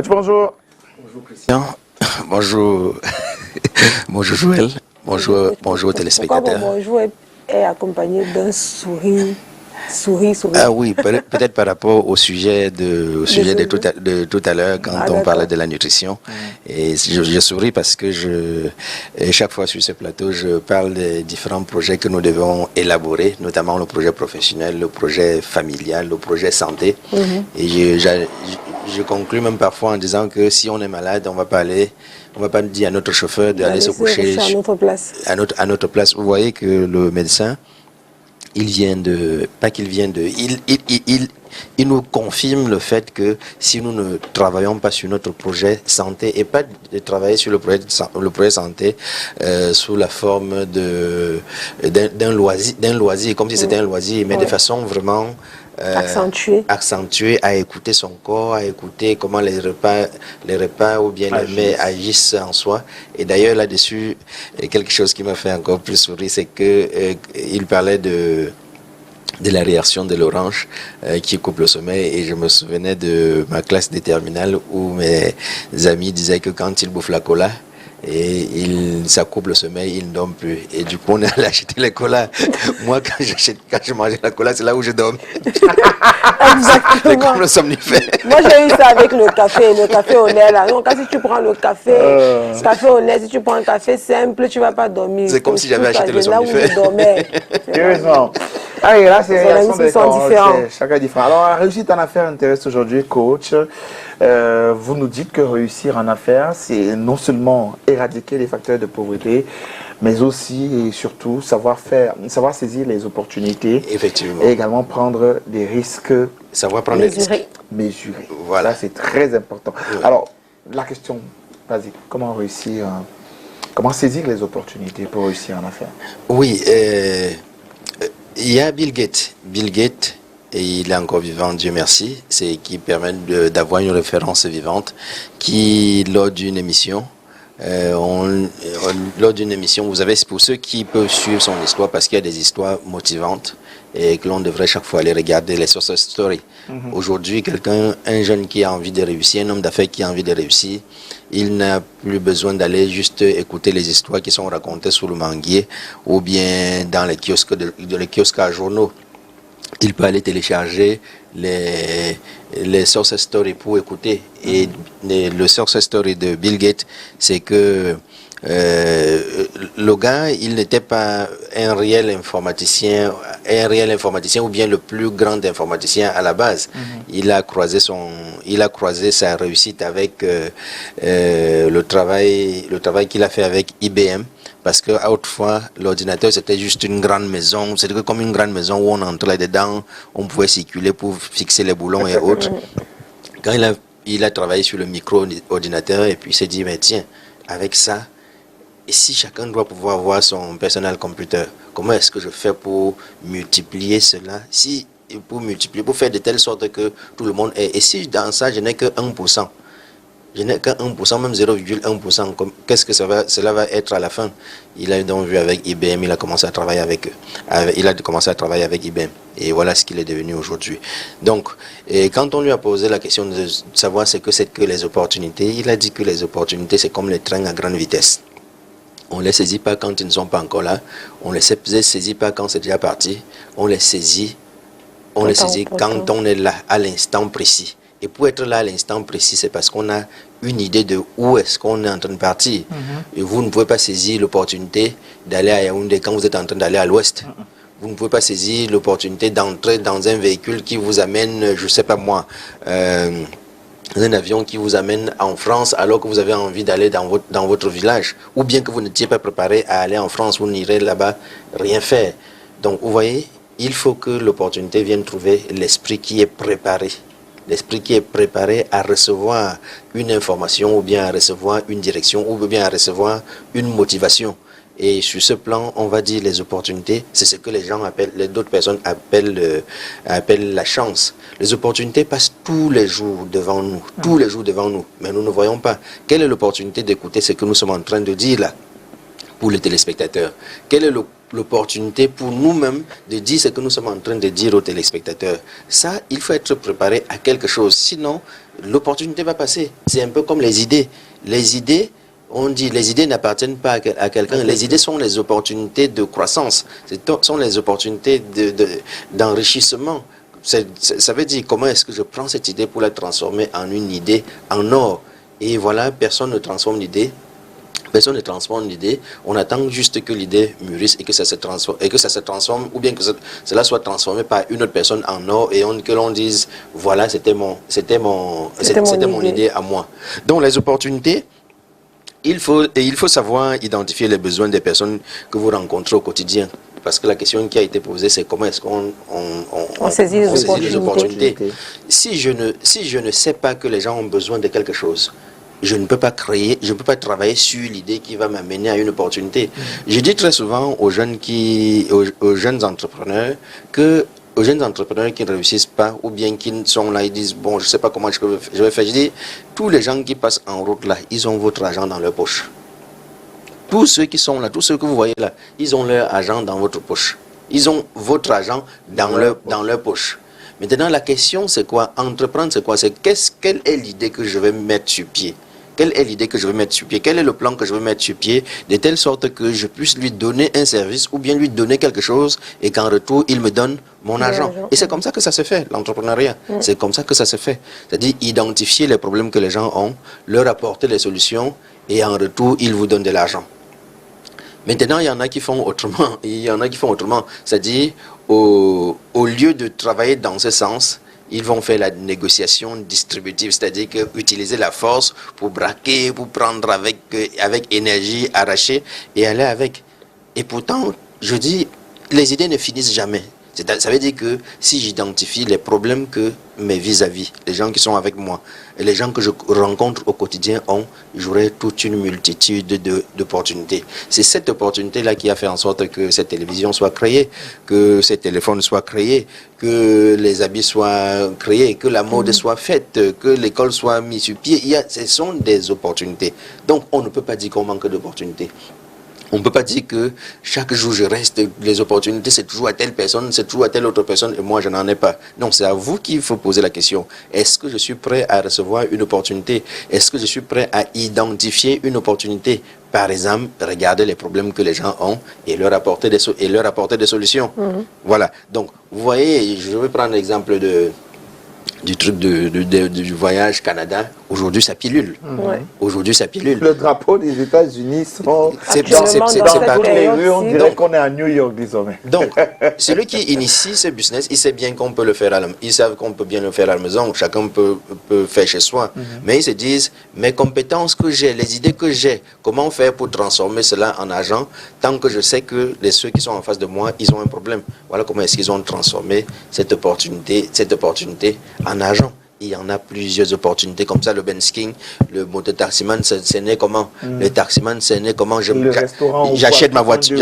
bonjour. Bonjour Christian. Bonjour. Bonjour Joël. Bonjour téléspectateurs. Bonjour est accompagné d'un sourire. Ah oui, peut-être par rapport au sujet de tout à l'heure quand on parlait de la nutrition. Et je souris parce que chaque fois sur ce plateau, je parle des différents projets que nous devons élaborer, notamment le projet professionnel, le projet familial, le projet santé. Et je conclue même parfois en disant que si on est malade, on va pas dire à notre chauffeur d'aller se coucher à notre place. Vous voyez que le médecin, il nous confirme le fait que si nous ne travaillons pas sur notre projet santé et pas de travailler sur le projet santé sous la forme d'un loisir, comme si c'était un loisir, mais de façon vraiment accentué à écouter son corps, à écouter comment les repas ou bien les mets agissent en soi. Et d'ailleurs là-dessus, quelque chose qui m'a fait encore plus sourire, c'est que il parlait de la réaction de l'orange qui coupe le sommeil, et je me souvenais de ma classe de terminale où mes amis disaient que quand ils bouffent la cola, et ça coupe le sommeil, ils ne dorment plus. Et du coup, on est allé acheter les colas. Moi, quand je mangeais la cola, c'est là où je dormais. Exactement. C'est comme le somnifère. Moi, j'ai eu ça avec le café au lait là. Donc, si tu prends le café au lait, si tu prends un café simple, tu ne vas pas dormir. C'est comme si j'avais acheté le somnifère. Là où je dormais. Sérieusement. Allez, là, c'est différents. Chacun est différent. Alors, la réussite en affaires intéresse aujourd'hui, coach. Vous nous dites que réussir en affaires, c'est non seulement éradiquer les facteurs de pauvreté, mais aussi et surtout savoir saisir les opportunités. Effectivement. Et également prendre des risques. Savoir prendre des risques. Mesurés. Voilà. C'est très important. Oui. Alors, la question basique, comment réussir, comment saisir les opportunités pour réussir en affaires? Oui, il y a Bill Gates. Et il est encore vivant, Dieu merci, c'est qui permet d'avoir une référence vivante qui, lors d'une émission, vous avez, pour ceux qui peuvent suivre son histoire, parce qu'il y a des histoires motivantes et que l'on devrait chaque fois aller regarder les success stories. Aujourd'hui, un jeune qui a envie de réussir, un homme d'affaires qui a envie de réussir, il n'a plus besoin d'aller juste écouter les histoires qui sont racontées sous le manguier ou bien dans les kiosques les kiosques à journaux. Il peut aller télécharger les success stories pour écouter. Et le success story de Bill Gates, c'est que le gars, il n'était pas un réel informaticien ou bien le plus grand informaticien à la base. Il a croisé sa réussite avec le travail qu'il a fait avec IBM. Parce que autrefois, l'ordinateur, c'était juste une grande maison. C'était comme une grande maison où on entrait dedans, on pouvait circuler pour fixer les boulons et autres. Quand il a travaillé sur le micro-ordinateur, et puis il s'est dit, mais tiens, avec ça, et si chacun doit pouvoir avoir son personal computer, comment est-ce que je fais pour multiplier cela? Pour faire de telle sorte que tout le monde ait. Et si dans ça, je n'ai que 1%. Je n'ai qu'un 1%, même 0,1%. Qu'est-ce que cela va être à la fin? Il a donc vu avec IBM, il a commencé à travailler avec eux. IBM. Et voilà ce qu'il est devenu aujourd'hui. Donc, quand on lui a posé la question de savoir ce que c'est que les opportunités, il a dit que les opportunités, c'est comme les trains à grande vitesse. On ne les saisit pas quand ils ne sont pas encore là. On ne les saisit pas quand c'est déjà parti. On les saisit quand on est là, à l'instant précis. Et pour être là à l'instant précis, c'est parce qu'on a une idée de où est-ce qu'on est en train de partir. Et vous ne pouvez pas saisir l'opportunité d'aller à Yaoundé quand vous êtes en train d'aller à l'ouest. Vous ne pouvez pas saisir l'opportunité d'entrer dans un véhicule qui vous amène, je ne sais pas moi, un avion qui vous amène en France alors que vous avez envie d'aller dans votre village. Ou bien que vous n'étiez pas préparé à aller en France, vous n'irez là-bas rien faire. Donc vous voyez, il faut que l'opportunité vienne trouver l'esprit qui est préparé. L'esprit qui est préparé à recevoir une information ou bien à recevoir une direction ou bien à recevoir une motivation. Et sur ce plan, on va dire les opportunités, c'est ce que les gens appellent, d'autres personnes appellent la chance. Les opportunités passent tous les jours devant nous, mais nous ne voyons pas. Quelle est l'opportunité d'écouter ce que nous sommes en train de dire là pour les téléspectateurs? Quelle est l'opportunité pour nous-mêmes de dire ce que nous sommes en train de dire aux téléspectateurs. Ça, il faut être préparé à quelque chose. Sinon, l'opportunité va passer. C'est un peu comme les idées. Les idées, on dit, les idées n'appartiennent pas à quelqu'un. Les idées sont les opportunités de croissance. Sont les opportunités d'enrichissement. Ça veut dire comment est-ce que je prends cette idée pour la transformer en une idée en or. Et voilà, personne ne transforme l'idée. Personne ne transforme l'idée, on attend juste que l'idée mûrisse et que ça se transforme, ou bien que cela soit transformé par une autre personne en or et que l'on dise, voilà, c'était mon idée à moi. Donc les opportunités, il faut savoir identifier les besoins des personnes que vous rencontrez au quotidien. Parce que la question qui a été posée, c'est comment est-ce qu'on saisit les opportunités. Si je ne sais pas que les gens ont besoin de quelque chose, je ne peux pas travailler sur l'idée qui va m'amener à une opportunité. Je dis très souvent aux jeunes entrepreneurs qui ne réussissent pas ou bien qui sont là, ils disent, bon, je ne sais pas comment je vais faire. Je dis, tous les gens qui passent en route là, ils ont votre argent dans leur poche. Tous ceux qui sont là, tous ceux que vous voyez là, ils ont leur argent dans votre poche. Ils ont votre argent dans leur poche. Maintenant, la question, c'est quoi? Entreprendre, c'est quoi? Quelle est l'idée que je vais mettre sur pied? Quelle est l'idée que je vais mettre sur pied? Quel est le plan que je vais mettre sur pied? De telle sorte que je puisse lui donner un service ou bien lui donner quelque chose et qu'en retour, il me donne mon argent. Et c'est comme ça que ça se fait, l'entrepreneuriat. C'est comme ça que ça se fait. C'est-à-dire identifier les problèmes que les gens ont, leur apporter les solutions et en retour, ils vous donnent de l'argent. Maintenant, il y en a qui font autrement. C'est-à-dire, au lieu de travailler dans ce sens, ils vont faire la négociation distributive, c'est-à-dire utiliser la force pour braquer, pour prendre avec énergie, arracher et aller avec. Et pourtant, je dis, les idées ne finissent jamais. Ça veut dire que si j'identifie les problèmes que mes vis-à-vis, les gens qui sont avec moi, et les gens que je rencontre au quotidien ont, j'aurai toute une multitude d'opportunités. C'est cette opportunité-là qui a fait en sorte que cette télévision soit créée, que ces téléphones soient créés, que les habits soient créés, que la mode soit faite, que l'école soit mise sur pied. Ce sont des opportunités. Donc, on ne peut pas dire qu'on manque d'opportunités. On ne peut pas dire que chaque jour je reste, les opportunités c'est toujours à telle personne, c'est toujours à telle autre personne et moi je n'en ai pas. Non, c'est à vous qu'il faut poser la question. Est-ce que je suis prêt à recevoir une opportunité? Est-ce que je suis prêt à identifier une opportunité? Par exemple, regarder les problèmes que les gens ont et leur apporter des solutions. Voilà. Donc, vous voyez, je vais prendre l'exemple du truc du voyage Canada. Aujourd'hui, ça pilule. Aujourd'hui, ça pilule. Le drapeau des États-Unis sont c'est dans toutes les rues. On dirait qu'on est à New York désormais. Donc, celui qui initie ce business, il sait bien qu'on peut le faire ils savent qu'on peut bien le faire à la maison. Chacun peut faire chez soi. Mais ils se disent, mes compétences que j'ai, les idées que j'ai, comment faire pour transformer cela en argent, tant que je sais que ceux qui sont en face de moi, ils ont un problème. Voilà comment est-ce qu'ils ont transformé cette opportunité en argent. Il y en a plusieurs opportunités comme ça. Le Bensking, le mototaximan, c'est né comment? Le taximan, c'est né comment? J'achète ma voiture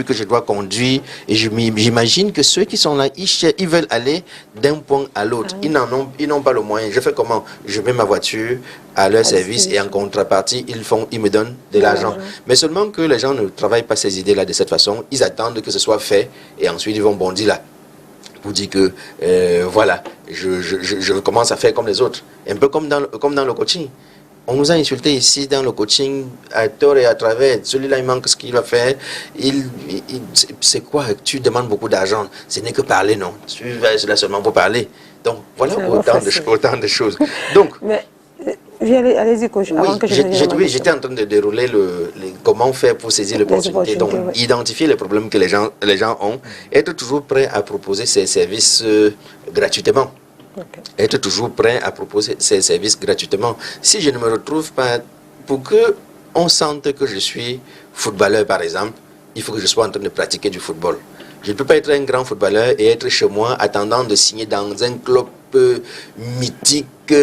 que je dois conduire et j'imagine que ceux qui sont là, ils veulent aller d'un point à l'autre. Ils n'ont pas le moyen. Je fais comment? Je mets ma voiture à leur service et en contrepartie, ils me donnent de l'argent. Mais seulement que les gens ne travaillent pas ces idées-là de cette façon. Ils attendent que ce soit fait et ensuite ils vont bondir là. Pour dire que, voilà, je commence à faire comme les autres. Un peu comme dans le coaching. On nous a insulté ici dans le coaching, à tort et à travers. Celui-là, il manque ce qu'il va faire. C'est quoi? Tu demandes beaucoup d'argent. Ce n'est que parler, non. Tu vas là seulement pour parler. Donc, voilà autant de choses. Donc... Allez-y, coach. Oui, j'étais en train de dérouler comment faire pour saisir l'opportunité. Donc, identifier les problèmes que les gens ont, être toujours prêt à proposer ces services gratuitement. Être toujours prêt à proposer ces services gratuitement. Si je ne me retrouve pas, pour qu'on sente que je suis footballeur, par exemple, il faut que je sois en train de pratiquer du football. Je ne peux pas être un grand footballeur et être chez moi attendant de signer dans un club mythique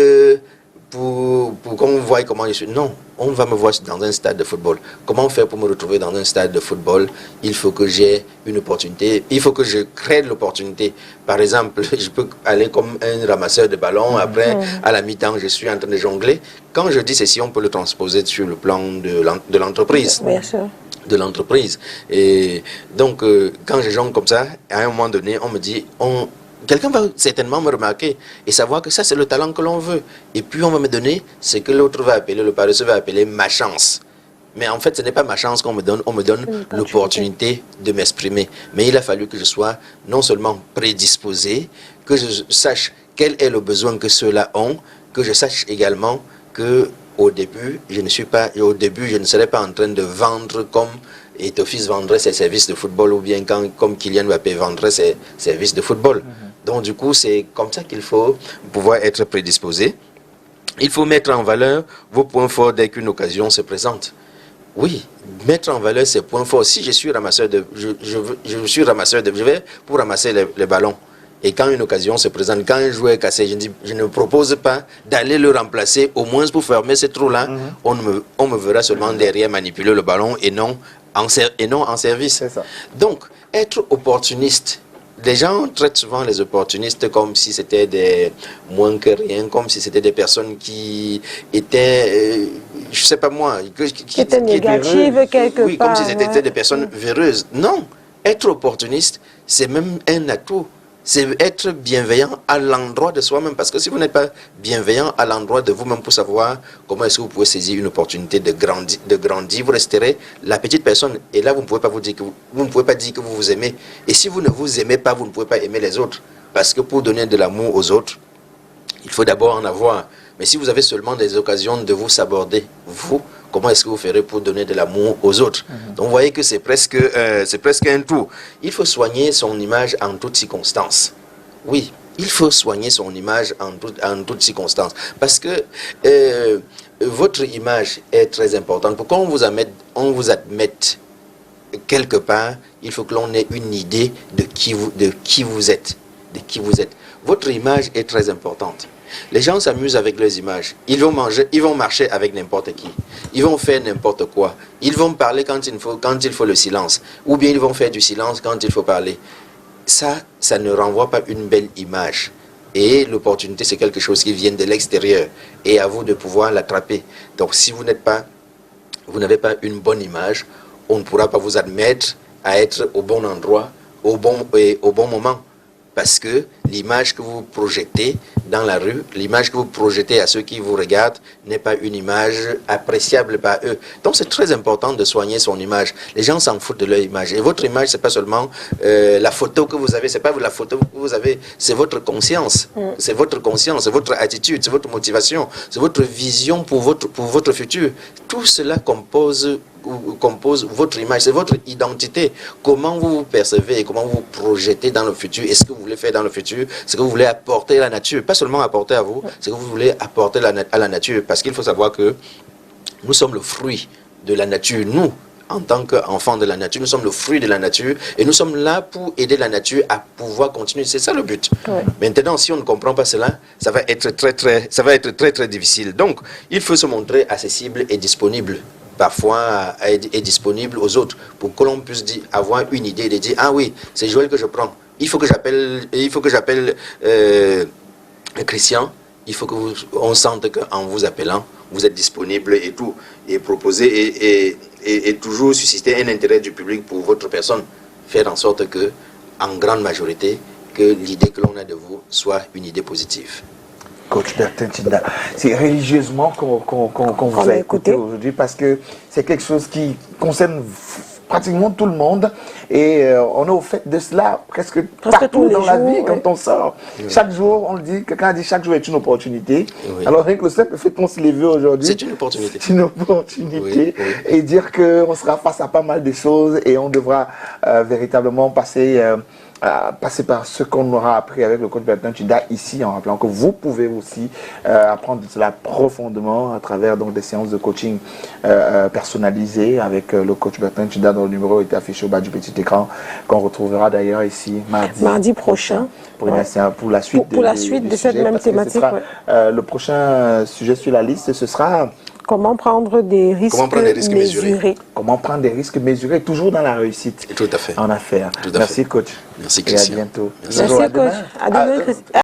pour qu'on voie comment je suis. Non, on va me voir dans un stade de football. Comment faire pour me retrouver dans un stade de football? Il faut que j'ai une opportunité. Il faut que je crée l'opportunité. Par exemple, je peux aller comme un ramasseur de ballons. Après, à la mi-temps, je suis en train de jongler. Quand je dis ceci, on peut le transposer sur le plan de l'entreprise. Bien sûr. de l'entreprise. Et donc, quand je jongle comme ça, à un moment donné, on me dit, quelqu'un va certainement me remarquer et savoir que ça, c'est le talent que l'on veut. Et puis, on va me donner ce que l'autre va appeler, le paresseux va appeler ma chance. Mais en fait, ce n'est pas ma chance qu'on me donne, on me donne l'opportunité de m'exprimer. Mais il a fallu que je sois non seulement prédisposé, que je sache quel est le besoin que ceux-là ont, que je sache également que au début, je ne serais pas en train de vendre comme Eto'o-Fils vendrait ses services de football ou bien comme Kylian Mbappé vendrait ses services de football. Donc du coup, c'est comme ça qu'il faut pouvoir être prédisposé. Il faut mettre en valeur vos points forts dès qu'une occasion se présente. Oui, mettre en valeur ses points forts. Si je suis ramasseur je vais pour ramasser les ballons. Et quand une occasion se présente, quand un joueur est cassé, je ne propose pas d'aller le remplacer, au moins pour fermer ce trou-là. On me verra seulement derrière manipuler le ballon et non en service. Donc, être opportuniste. Les gens traitent souvent les opportunistes comme si c'était des moins que rien, comme si c'était des personnes qui étaient, je sais pas moi, qui étaient négatives quelque part. Oui, comme si c'était des personnes véreuses. Non, être opportuniste, c'est même un atout. C'est être bienveillant à l'endroit de soi-même. Parce que si vous n'êtes pas bienveillant à l'endroit de vous-même pour savoir comment est-ce que vous pouvez saisir une opportunité de grandir, vous resterez la petite personne. Et là, vous ne pouvez pas dire que vous vous aimez. Et si vous ne vous aimez pas, vous ne pouvez pas aimer les autres. Parce que pour donner de l'amour aux autres, il faut d'abord en avoir. Mais si vous avez seulement des occasions de vous saborder, vous, comment est-ce que vous ferez pour donner de l'amour aux autres? Donc vous voyez que c'est presque un tout. Il faut soigner son image en toutes circonstances. Oui, il faut soigner son image en toutes circonstances. Parce que votre image est très importante. Pour qu'on vous admette quelque part, il faut que l'on ait une idée de qui vous êtes. Votre image est très importante. Les gens s'amusent avec leurs images. Ils vont marcher avec n'importe qui. Ils vont faire n'importe quoi. Ils vont parler quand il faut le silence. Ou bien ils vont faire du silence quand il faut parler. Ça ne renvoie pas une belle image. Et l'opportunité, c'est quelque chose qui vient de l'extérieur. Et à vous de pouvoir l'attraper. Donc si vous n'avez pas une bonne image, on ne pourra pas vous admettre à être au bon endroit, au bon moment. Parce que l'image que vous projetez dans la rue, l'image que vous projetez à ceux qui vous regardent n'est pas une image appréciable par eux. Donc c'est très important de soigner son image. Les gens s'en foutent de leur image. Et votre image, c'est pas seulement la photo que vous avez, c'est pas la photo que vous avez, c'est votre conscience. C'est votre conscience, c'est votre attitude, c'est votre motivation, c'est votre vision pour votre futur. Tout cela compose votre image, c'est votre identité. Comment vous vous percevez et comment vous vous projetez dans le futur. Est-ce que vous voulez faire dans le futur ce que vous voulez apporter à la nature? Pas seulement apporter à vous, c'est que vous voulez apporter à la nature. Parce qu'il faut savoir que nous sommes le fruit de la nature. Nous, en tant qu'enfants de la nature, nous sommes le fruit de la nature et nous sommes là pour aider la nature à pouvoir continuer. C'est ça le but. Maintenant, si on ne comprend pas cela, ça va être très difficile. Donc, il faut se montrer accessible et disponible. Parfois est disponible aux autres pour que l'on puisse avoir une idée de dire ah oui, c'est Joël que je prends. Il faut que j'appelle Christian. Il faut que on sente qu'en vous appelant, vous êtes disponible et tout, et proposer et toujours susciter un intérêt du public pour votre personne. Faire en sorte que, en grande majorité, que l'idée que l'on a de vous soit une idée positive. Coach Bertin Tchida, c'est religieusement qu'on vous a écouté aujourd'hui parce que c'est quelque chose qui concerne pratiquement tout le monde et on est au fait de cela presque partout dans la vie quand on sort. Chaque jour, on le dit, quelqu'un a dit chaque jour est une opportunité. Alors rien que le simple fait qu'on se lève aujourd'hui, c'est une opportunité. C'est une opportunité et dire qu'on sera face à pas mal de choses et on devra véritablement passer par ce qu'on aura appris avec le coach Bertin Tchida ici, en rappelant que vous pouvez aussi apprendre de cela profondément à travers donc des séances de coaching personnalisées avec le coach Bertin Tchida, dont le numéro est affiché au bas du petit écran, qu'on retrouvera d'ailleurs ici mardi prochain pour la suite de cette même thématique. Le prochain sujet sur la liste, ce sera comment prendre des risques mesurés. Comment prendre des risques mesurés, toujours dans la réussite. Tout à fait. En affaires. Merci coach. Merci Christian. Et à bientôt. Merci coach. À demain Christian.